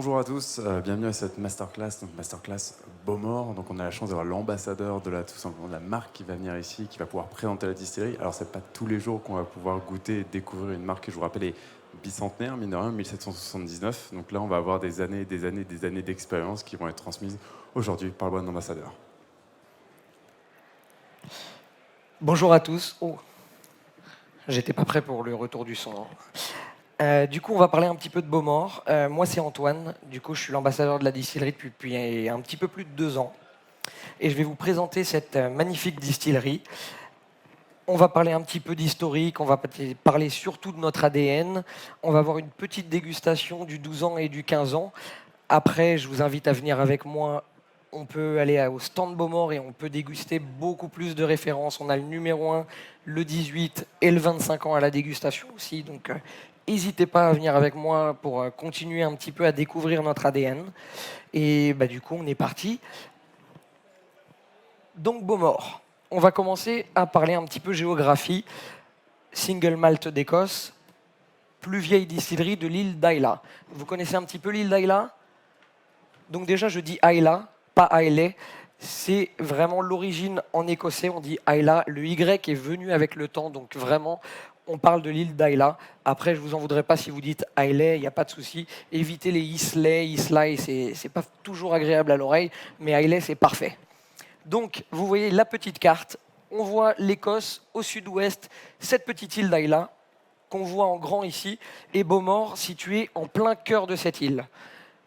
Bonjour à tous, bienvenue à cette masterclass, donc masterclass Beaumort. Donc on a la chance d'avoir l'ambassadeur de tout simplement de la marque qui va venir ici, qui va pouvoir présenter la distillerie. Alors c'est pas tous les jours qu'on va pouvoir goûter et découvrir une marque qui, je vous rappelle, est bicentenaire, mine de rien, 1779. Donc là on va avoir des années, des années, des années d'expérience qui vont être transmises aujourd'hui par le bon ambassadeur. Bonjour à tous. Oh, j'étais pas prêt pour le retour du son. Du coup, on va parler un petit peu de Beaumort. Moi, c'est Antoine. Du coup, je suis l'ambassadeur de la distillerie depuis un petit peu plus de 2 ans. Et je vais vous présenter cette magnifique distillerie. On va parler un petit peu d'historique, on va parler surtout de notre ADN. On va avoir une petite dégustation du 12 ans et du 15 ans. Après, je vous invite à venir avec moi. On peut aller au stand Beaumort et on peut déguster beaucoup plus de références. On a le numéro 1, le 18 et le 25 ans à la dégustation aussi. Donc, n'hésitez pas à venir avec moi pour continuer un petit peu à découvrir notre ADN. Et du coup, on est parti. Donc, Beaumort. On va commencer à parler un petit peu géographie. Single malt d'Écosse, plus vieille distillerie de l'île d'Ayla. Vous connaissez un petit peu l'île d'Ayla? Donc déjà, je dis Ayla, pas Ailey. C'est vraiment l'origine en écossais, on dit Ayla. Le Y est venu avec le temps, donc vraiment, on parle de l'île d'Ayla. Après, je vous en voudrais pas si vous dites Ailey, il n'y a pas de souci. Évitez les Islay, Islay, c'est pas toujours agréable à l'oreille, mais Ailey, c'est parfait. Donc, vous voyez la petite carte. On voit l'Écosse au sud-ouest, cette petite île d'Ayla, qu'on voit en grand ici, et Beaumort, situé en plein cœur de cette île.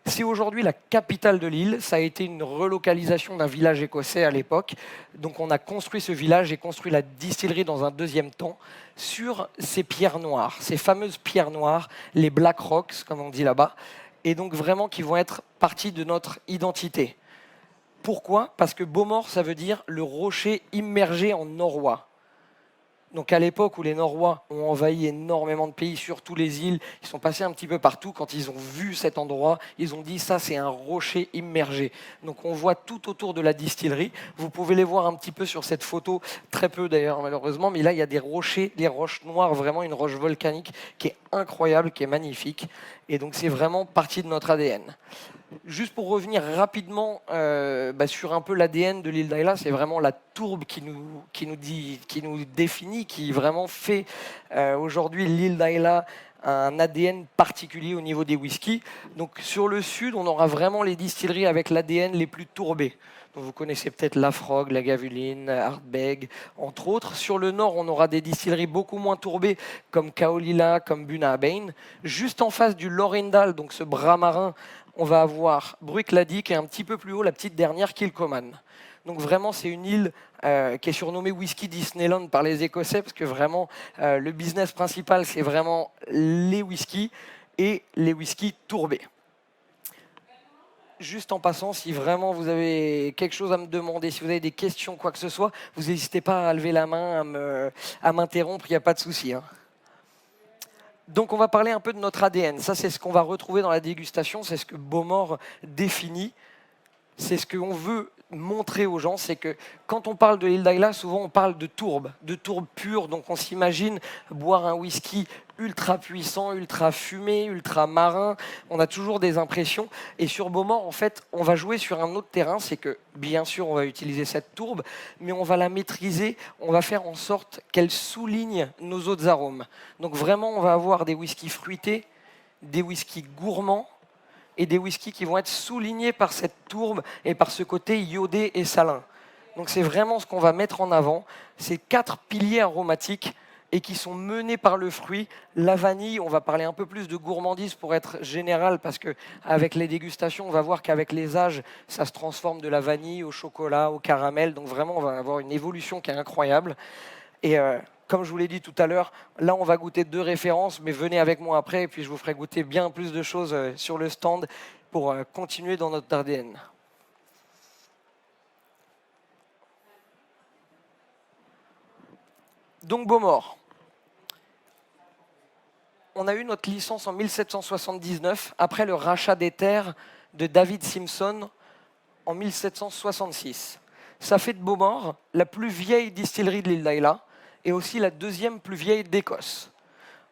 C'est aujourd'hui la capitale de l'île. Ça a été une relocalisation d'un village écossais à l'époque. Donc on a construit ce village et construit la distillerie dans un deuxième temps sur ces pierres noires, ces fameuses pierres noires, les Black Rocks, comme on dit là-bas, et donc vraiment qui vont être partie de notre identité. Pourquoi? Parce que Beaumort, ça veut dire le rocher immergé en Norrois. Donc à l'époque où les Norrois ont envahi énormément de pays, surtout les îles, ils sont passés un petit peu partout. Quand ils ont vu cet endroit, ils ont dit ça c'est un rocher immergé. Donc on voit tout autour de la distillerie. Vous pouvez les voir un petit peu sur cette photo, très peu d'ailleurs malheureusement, mais là il y a des rochers, des roches noires, vraiment une roche volcanique qui est incroyable, qui est magnifique. Et donc c'est vraiment partie de notre ADN. Juste pour revenir rapidement sur un peu l'ADN de l'île d'Ayla, c'est vraiment la tourbe qui nous définit, qui vraiment fait aujourd'hui l'île d'Ayla un ADN particulier au niveau des whiskies. Donc sur le sud, on aura vraiment les distilleries avec l'ADN les plus tourbés. Donc, vous connaissez peut-être Laphroaig, Lagavulin, Ardbeg, entre autres. Sur le nord, on aura des distilleries beaucoup moins tourbées comme Caolila, comme Bunabane. Juste en face du Lorendal, donc ce bras marin, on va avoir Bruichladdich et un petit peu plus haut, la petite dernière, Kilchoman. Donc vraiment, c'est une île qui est surnommée Whisky Disneyland par les Écossais, parce que vraiment, le business principal, c'est vraiment les whiskies et les whiskies tourbés. Juste en passant, si vraiment vous avez quelque chose à me demander, si vous avez des questions, quoi que ce soit, vous n'hésitez pas à lever la main, à m'interrompre, il n'y a pas de souci. Donc on va parler un peu de notre ADN. Ça, c'est ce qu'on va retrouver dans la dégustation, c'est ce que Beaumort définit. C'est ce qu'on veut montrer aux gens, c'est que quand on parle de l'île d'Ayla, souvent on parle de tourbe pure, donc on s'imagine boire un whisky ultra puissant, ultra fumé, ultra marin, on a toujours des impressions, et sur Beaumort, en fait, on va jouer sur un autre terrain, c'est que, bien sûr, on va utiliser cette tourbe, mais on va la maîtriser, on va faire en sorte qu'elle souligne nos autres arômes. Donc vraiment, on va avoir des whiskies fruités, des whiskies gourmands, et des whiskies qui vont être soulignés par cette tourbe et par ce côté iodé et salin. Donc c'est vraiment ce qu'on va mettre en avant, ces 4 piliers aromatiques et qui sont menés par le fruit. La vanille, on va parler un peu plus de gourmandise pour être général, parce qu'avec les dégustations, on va voir qu'avec les âges, ça se transforme de la vanille au chocolat, au caramel. Donc vraiment, on va avoir une évolution qui est incroyable. Et comme je vous l'ai dit tout à l'heure, là on va goûter 2 références, mais venez avec moi après et puis je vous ferai goûter bien plus de choses sur le stand pour continuer dans notre ADN. Donc Beaumort. On a eu notre licence en 1779, après le rachat des terres de David Simpson en 1766. Ça fait de Beaumort la plus vieille distillerie de l'île d'Ayla et aussi la 2e plus vieille d'Écosse.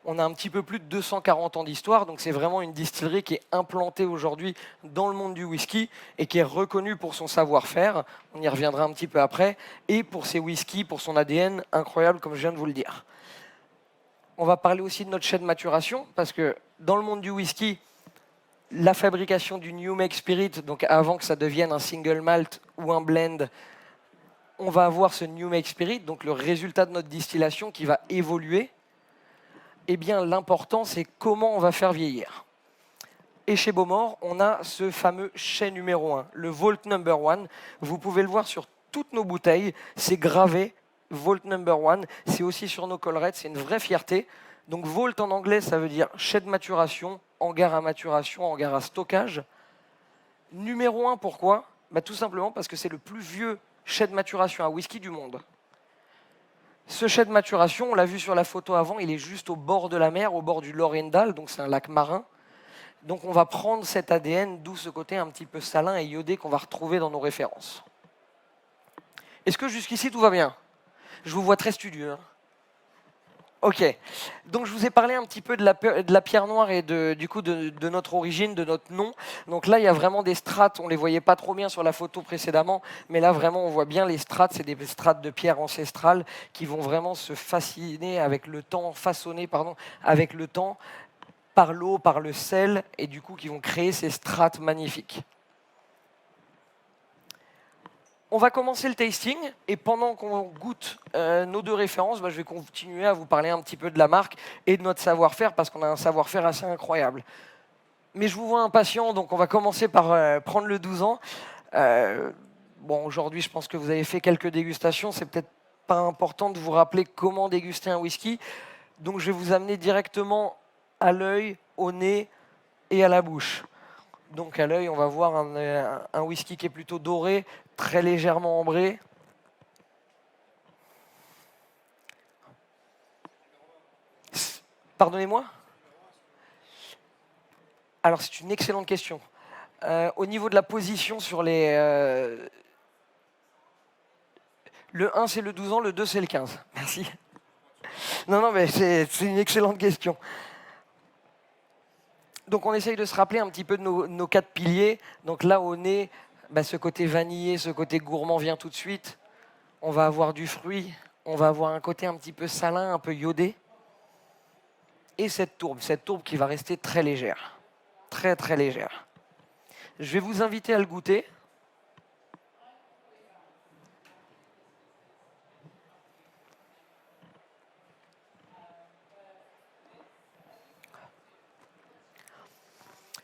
On a un petit peu plus de 240 ans d'histoire, donc c'est vraiment une distillerie qui est implantée aujourd'hui dans le monde du whisky et qui est reconnue pour son savoir-faire, on y reviendra un petit peu après, et pour ses whiskies, pour son ADN incroyable, comme je viens de vous le dire. On va parler aussi de notre chaîne de maturation, parce que dans le monde du whisky, la fabrication du New Make Spirit, donc avant que ça devienne un single malt ou un blend, on va avoir ce New Make Spirit, donc le résultat de notre distillation qui va évoluer. Eh bien, l'important, c'est comment on va faire vieillir. Et chez Bowmore, on a ce fameux chai numéro 1, le Vault Number 1. Vous pouvez le voir sur toutes nos bouteilles, c'est gravé Vault Number 1. C'est aussi sur nos collerettes, c'est une vraie fierté. Donc Vault en anglais, ça veut dire chai de maturation, hangar à stockage. Numéro 1, pourquoi? Tout simplement parce que c'est le plus vieux chai de maturation à whisky du monde. Ce chai de maturation, on l'a vu sur la photo avant, il est juste au bord de la mer, au bord du Lorendal, donc c'est un lac marin. Donc on va prendre cet ADN, d'où ce côté un petit peu salin et iodé qu'on va retrouver dans nos références. Est-ce que jusqu'ici tout va bien? Je vous vois très studieux. Ok, donc je vous ai parlé un petit peu de la pierre noire et de notre origine, de notre nom. Donc là, il y a vraiment des strates, on ne les voyait pas trop bien sur la photo précédemment, mais là vraiment on voit bien les strates, c'est des strates de pierre ancestrale qui vont vraiment se façonner avec le temps, par l'eau, par le sel, et du coup qui vont créer ces strates magnifiques. On va commencer le tasting, et pendant qu'on goûte nos deux références, je vais continuer à vous parler un petit peu de la marque et de notre savoir-faire, parce qu'on a un savoir-faire assez incroyable. Mais je vous vois impatient, donc on va commencer par prendre le 12 ans. Aujourd'hui, je pense que vous avez fait quelques dégustations, c'est peut-être pas important de vous rappeler comment déguster un whisky, donc je vais vous amener directement à l'œil, au nez et à la bouche. Donc à l'œil, on va voir un whisky qui est plutôt doré, très légèrement ambré. Pardonnez-moi? Alors c'est une excellente question. Au niveau de la position sur les... le 1 c'est le 12 ans, le 2 c'est le 15. Merci. Non, mais c'est une excellente question. Donc on essaye de se rappeler un petit peu de nos 4 piliers. Donc là au nez, ce côté vanillé, ce côté gourmand vient tout de suite. On va avoir du fruit, on va avoir un côté un petit peu salin, un peu iodé. Et cette tourbe qui va rester très légère. Très très légère. Je vais vous inviter à le goûter.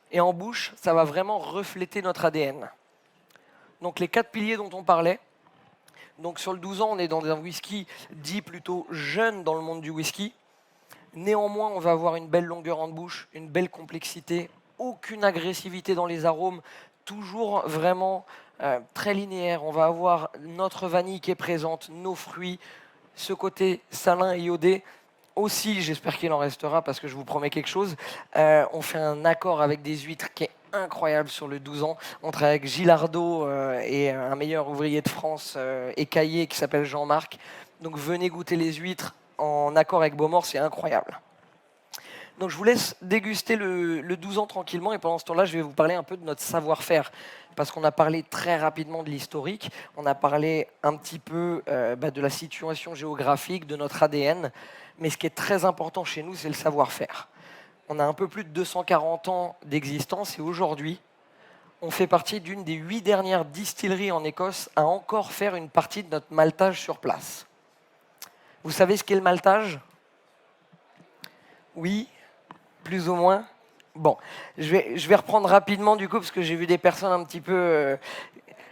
Et en bouche, ça va vraiment refléter notre ADN. Donc les 4 piliers dont on parlait. Donc sur le 12 ans, on est dans un whisky dit plutôt jeune dans le monde du whisky. Néanmoins, on va avoir une belle longueur en bouche, une belle complexité, aucune agressivité dans les arômes, toujours vraiment très linéaire. On va avoir notre vanille qui est présente, nos fruits, ce côté salin et iodé. Aussi, j'espère qu'il en restera parce que je vous promets quelque chose, on fait un accord avec des huîtres qui est incroyable sur le 12 ans. On travaille avec Gilles Ardot et un meilleur ouvrier de France écaillé qui s'appelle Jean-Marc. Donc venez goûter les huîtres en accord avec Bowmore, c'est incroyable. Donc je vous laisse déguster le 12 ans tranquillement et pendant ce temps-là, je vais vous parler un peu de notre savoir-faire. Parce qu'on a parlé très rapidement de l'historique, on a parlé un petit peu de la situation géographique, de notre ADN. Mais ce qui est très important chez nous, c'est le savoir-faire. On a un peu plus de 240 ans d'existence et aujourd'hui, on fait partie d'une des 8 dernières distilleries en Écosse à encore faire une partie de notre maltage sur place. Vous savez ce qu'est le maltage? Oui, plus ou moins. Bon, je vais reprendre rapidement du coup, parce que j'ai vu des personnes un petit peu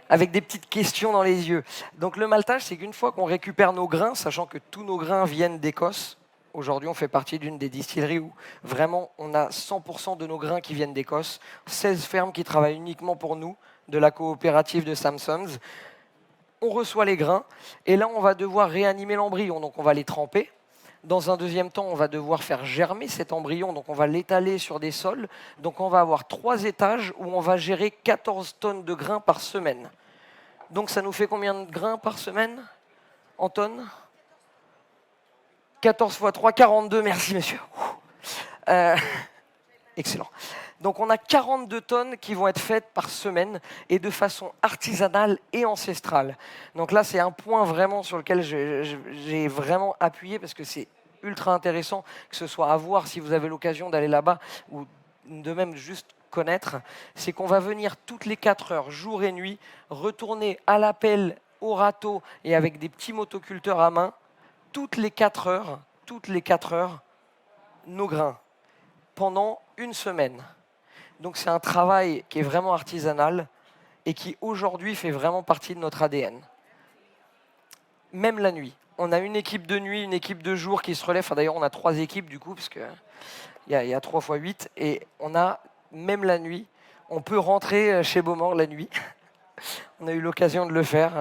avec des petites questions dans les yeux. Donc le maltage, c'est qu'une fois qu'on récupère nos grains, sachant que tous nos grains viennent d'Écosse, aujourd'hui on fait partie d'une des distilleries où vraiment on a 100% de nos grains qui viennent d'Écosse, 16 fermes qui travaillent uniquement pour nous, de la coopérative de Samsons. On reçoit les grains, et là on va devoir réanimer l'embryon, donc on va les tremper. Dans un deuxième temps, on va devoir faire germer cet embryon, donc on va l'étaler sur des sols. Donc on va avoir 3 étages où on va gérer 14 tonnes de grains par semaine. Donc ça nous fait combien de grains par semaine en tonnes? 14 fois 3, 42, merci monsieur. Euh, Excellent. Donc on a 42 tonnes qui vont être faites par semaine et de façon artisanale et ancestrale. Donc là, c'est un point vraiment sur lequel j'ai vraiment appuyé parce que c'est ultra intéressant, que ce soit à voir si vous avez l'occasion d'aller là-bas ou de même juste connaître. C'est qu'on va venir toutes les 4 heures, jour et nuit, retourner à la pelle, au râteau et avec des petits motoculteurs à main, toutes les 4 heures, nos grains pendant une semaine. Donc c'est un travail qui est vraiment artisanal et qui aujourd'hui fait vraiment partie de notre ADN. Même la nuit. On a une équipe de nuit, une équipe de jour qui se relève. Enfin, d'ailleurs, on a 3 équipes du coup, parce qu'il y a 3 fois 8. Et on a, même la nuit, on peut rentrer chez Beaumort la nuit. On a eu l'occasion de le faire,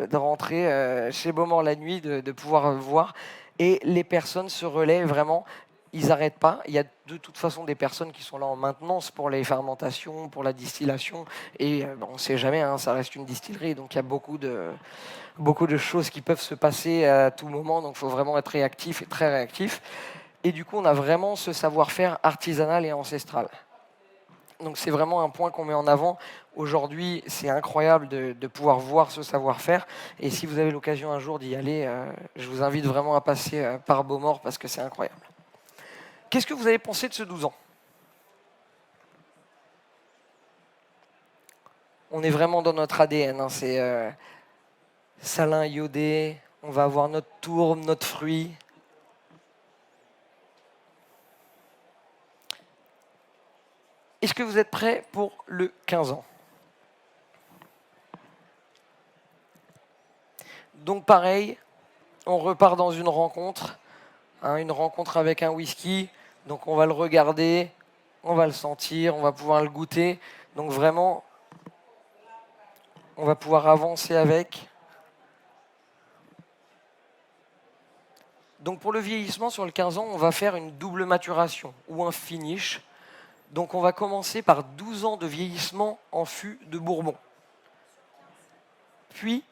de rentrer chez Beaumort la nuit, de pouvoir voir. Et les personnes se relaient vraiment. Ils n'arrêtent pas. Il y a de toute façon des personnes qui sont là en maintenance pour les fermentations, pour la distillation. Et on ne sait jamais, hein, ça reste une distillerie. Donc il y a beaucoup de choses qui peuvent se passer à tout moment. Donc il faut vraiment être réactif et très réactif. Et du coup, on a vraiment ce savoir-faire artisanal et ancestral. Donc c'est vraiment un point qu'on met en avant. Aujourd'hui, c'est incroyable de pouvoir voir ce savoir-faire. Et si vous avez l'occasion un jour d'y aller, je vous invite vraiment à passer par Beaumort parce que c'est incroyable. Qu'est-ce que vous avez pensé de ce 12 ans? On est vraiment dans notre ADN. Hein. C'est salin iodé. On va avoir notre tourbe, notre fruit. Est-ce que vous êtes prêts pour le 15 ans? Donc pareil, on repart dans une rencontre avec un whisky. Donc on va le regarder, on va le sentir, on va pouvoir le goûter. Donc vraiment, on va pouvoir avancer avec. Donc pour le vieillissement sur le 15 ans, on va faire une double maturation ou un finish. Donc on va commencer par 12 ans de vieillissement en fût de Bourbon. Puis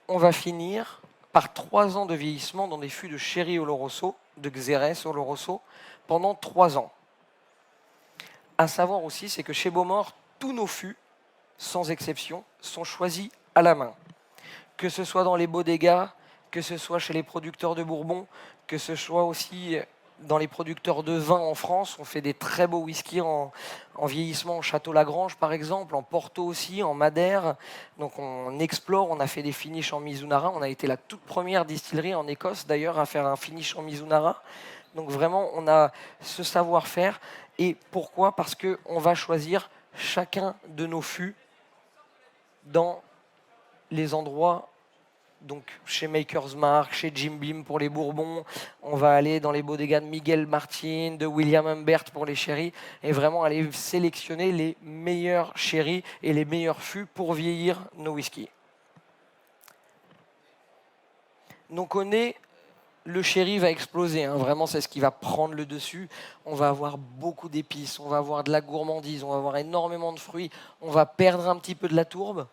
on va finir par 3 ans de vieillissement dans des fûts de Sherry Oloroso, de Xérès Oloroso, pendant 3 ans. À savoir aussi, c'est que chez Beaumort, tous nos fûts, sans exception, sont choisis à la main. Que ce soit dans les bodegas, que ce soit chez les producteurs de Bourbon, que ce soit aussi dans les producteurs de vin en France. On fait des très beaux whiskies en vieillissement, en Château-Lagrange par exemple, en Porto aussi, en Madère. Donc on explore, on a fait des finishes en Mizunara. On a été la toute première distillerie en Écosse d'ailleurs à faire un finish en Mizunara. Donc vraiment, on a ce savoir-faire. Et pourquoi? Parce qu'on va choisir chacun de nos fûts dans les endroits, donc chez Maker's Mark, chez Jim Beam pour les Bourbons, on va aller dans les bodegas de Miguel Martin, de William Humbert pour les sherry, et vraiment aller sélectionner les meilleurs sherry et les meilleurs fûts pour vieillir nos whiskies. Donc le sherry va exploser, hein. Vraiment c'est ce qui va prendre le dessus. On va avoir beaucoup d'épices, on va avoir de la gourmandise, on va avoir énormément de fruits, on va perdre un petit peu de la tourbe.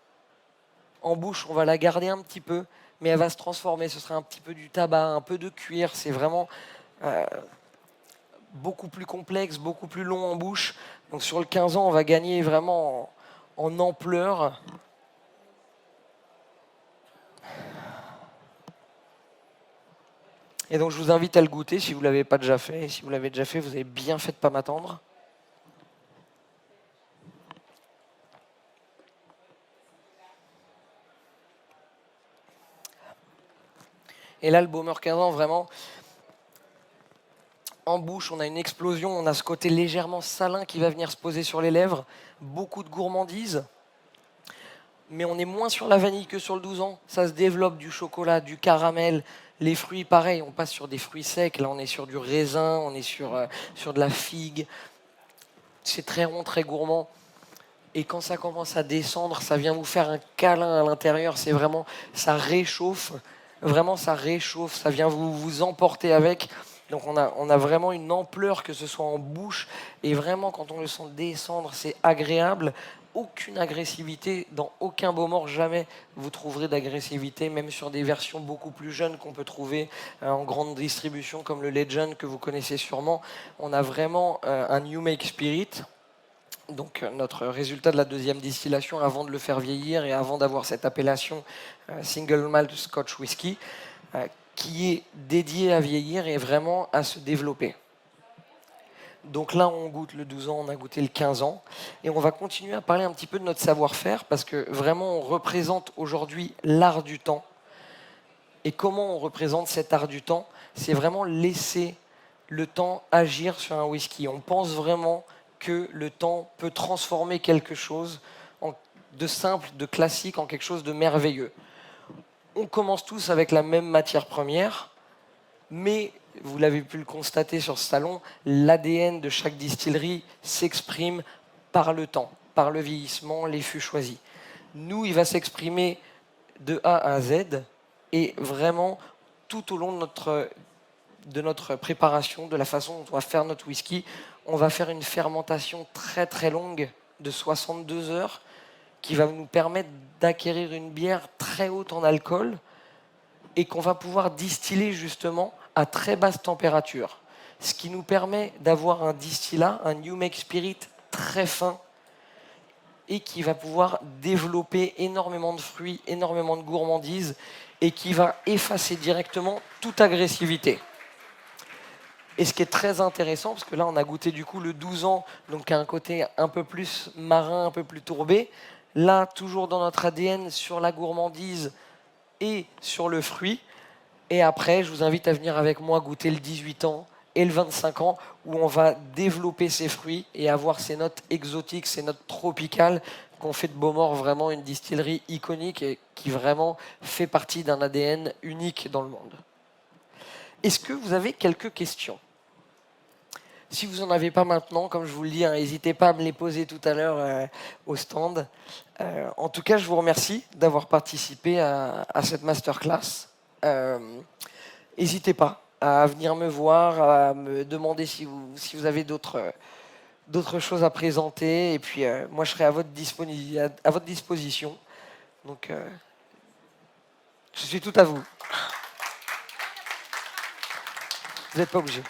En bouche, on va la garder un petit peu, mais elle va se transformer. Ce sera un petit peu du tabac, un peu de cuir. C'est vraiment beaucoup plus complexe, beaucoup plus long en bouche. Donc sur le 15 ans, on va gagner vraiment en ampleur. Et donc je vous invite à le goûter si vous ne l'avez pas déjà fait. Et si vous l'avez déjà fait, vous avez bien fait de ne pas m'attendre. Et là, le Beaumort 15 ans, vraiment, en bouche, on a une explosion, on a ce côté légèrement salin qui va venir se poser sur les lèvres, beaucoup de gourmandise, mais on est moins sur la vanille que sur le 12 ans. Ça se développe du chocolat, du caramel, les fruits, pareil, on passe sur des fruits secs, là on est sur du raisin, on est sur de la figue, c'est très rond, très gourmand. Et quand ça commence à descendre, ça vient vous faire un câlin à l'intérieur, c'est vraiment, ça réchauffe. Vraiment, ça réchauffe, ça vient vous emporter avec. Donc on a vraiment une ampleur, que ce soit en bouche. Et vraiment, quand on le sent descendre, c'est agréable. aucune agressivité dans aucun Bowmore, jamais vous trouverez d'agressivité, même sur des versions beaucoup plus jeunes qu'on peut trouver en grande distribution comme le Legend que vous connaissez sûrement. On a vraiment un New Make Spirit, donc notre résultat de la deuxième distillation avant de le faire vieillir et avant d'avoir cette appellation Single Malt Scotch Whisky, qui est dédié à vieillir et vraiment à se développer. Donc là, on goûte le 12 ans, on a goûté le 15 ans. Et on va continuer à parler un petit peu de notre savoir-faire parce que vraiment, on représente aujourd'hui l'art du temps. Et comment on représente cet art du temps? C'est vraiment laisser le temps agir sur un whisky. On pense vraiment que le temps peut transformer quelque chose de simple, de classique, en quelque chose de merveilleux. On commence tous avec la même matière première, mais vous l'avez pu le constater sur ce salon, l'ADN de chaque distillerie s'exprime par le temps, par le vieillissement, les fûts choisis. Nous, il va s'exprimer de A à Z et vraiment tout au long de notre préparation, de la façon dont on va faire notre whisky, on va faire une fermentation très très longue de 62 heures qui va nous permettre d'acquérir une bière très haute en alcool et qu'on va pouvoir distiller justement à très basse température. Ce qui nous permet d'avoir un distillat, un New Make Spirit très fin et qui va pouvoir développer énormément de fruits, énormément de gourmandise et qui va effacer directement toute agressivité. Et ce qui est très intéressant, parce que là on a goûté du coup le 12 ans, donc à un côté un peu plus marin, un peu plus tourbé. Là, toujours dans notre ADN, sur la gourmandise et sur le fruit. Et après, je vous invite à venir avec moi goûter le 18 ans et le 25 ans, où on va développer ces fruits et avoir ces notes exotiques, ces notes tropicales, qu'on fait de Bowmore vraiment une distillerie iconique et qui vraiment fait partie d'un ADN unique dans le monde. Est-ce que vous avez quelques questions? Si vous n'en avez pas maintenant, comme je vous le dis, n'hésitez pas à me les poser tout à l'heure au stand. En tout cas, je vous remercie d'avoir participé à cette masterclass. N'hésitez pas à venir me voir, à me demander si vous avez d'autres choses à présenter. Et puis, moi, je serai à votre disposition. Donc, je suis tout à vous. Vous n'êtes pas obligé.